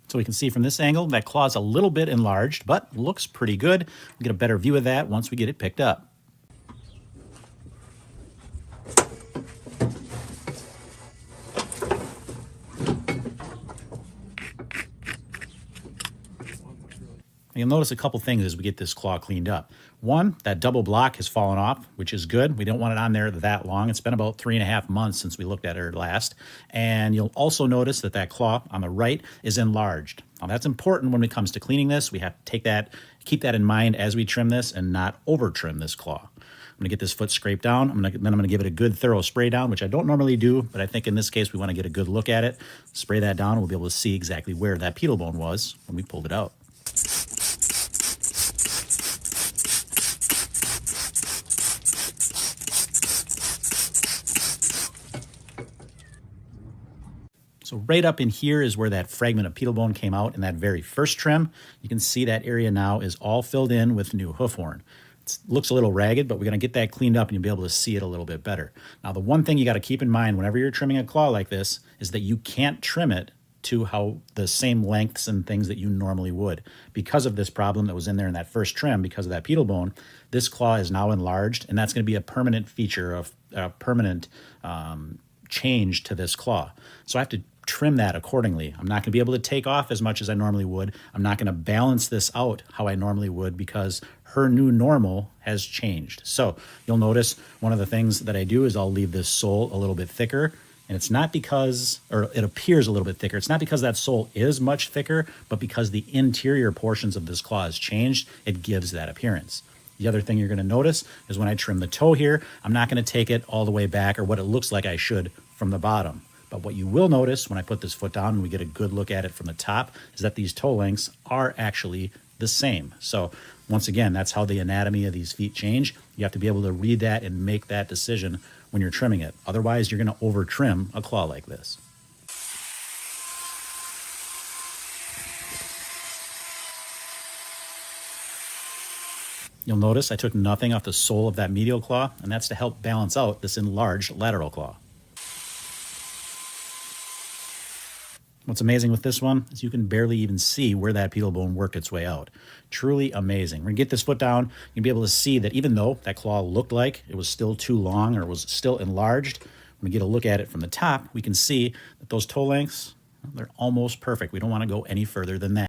So we can see from this angle, that claw's a little bit enlarged, but looks pretty good. We'll get a better view of that once we get it picked up. You'll notice a couple things as we get this claw cleaned up. One, that double block has fallen off, which is good. We don't want it on there that long. It's been about 3.5 months since we looked at her last. And you'll also notice that that claw on the right is enlarged. Now that's important when it comes to cleaning this. We have to keep that in mind as we trim this and not over trim this claw. I'm gonna get this foot scraped down. Then I'm gonna give it a good thorough spray down, which I don't normally do, but I think in this case we wanna get a good look at it. Spray that down and we'll be able to see exactly where that pedal bone was when we pulled it out. So right up in here is where that fragment of pedal bone came out in that very first trim. You can see that area now is all filled in with new hoof horn. It looks a little ragged, but we're gonna get that cleaned up and you'll be able to see it a little bit better. Now, the one thing you gotta keep in mind whenever you're trimming a claw like this is that you can't trim it to how the same lengths and things that you normally would. Because of this problem that was in there in that first trim, because of that pedal bone, this claw is now enlarged, and that's gonna be a permanent feature of a permanent change to this claw. So I have to trim that accordingly. I'm not going to be able to take off as much as I normally would. I'm not going to balance this out how I normally would because her new normal has changed. So you'll notice one of the things that I do is I'll leave this sole a little bit thicker. And it's not because, or it appears a little bit thicker. It's not because that sole is much thicker, but because the interior portions of this claw has changed, it gives that appearance. The other thing you're going to notice is when I trim the toe here, I'm not going to take it all the way back or what it looks like I should from the bottom. But what you will notice when I put this foot down and we get a good look at it from the top is that these toe lengths are actually the same. So once again, that's how the anatomy of these feet change. You have to be able to read that and make that decision when you're trimming it. Otherwise, you're going to over trim a claw like this. You'll notice I took nothing off the sole of that medial claw, and that's to help balance out this enlarged lateral claw. What's amazing with this one is you can barely even see where that pedal bone worked its way out. Truly amazing. We're gonna get this foot down, you'll be able to see that even though that claw looked like it was still too long or was still enlarged, when we get a look at it from the top, we can see that those toe lengths, they're almost perfect. We don't wanna go any further than that.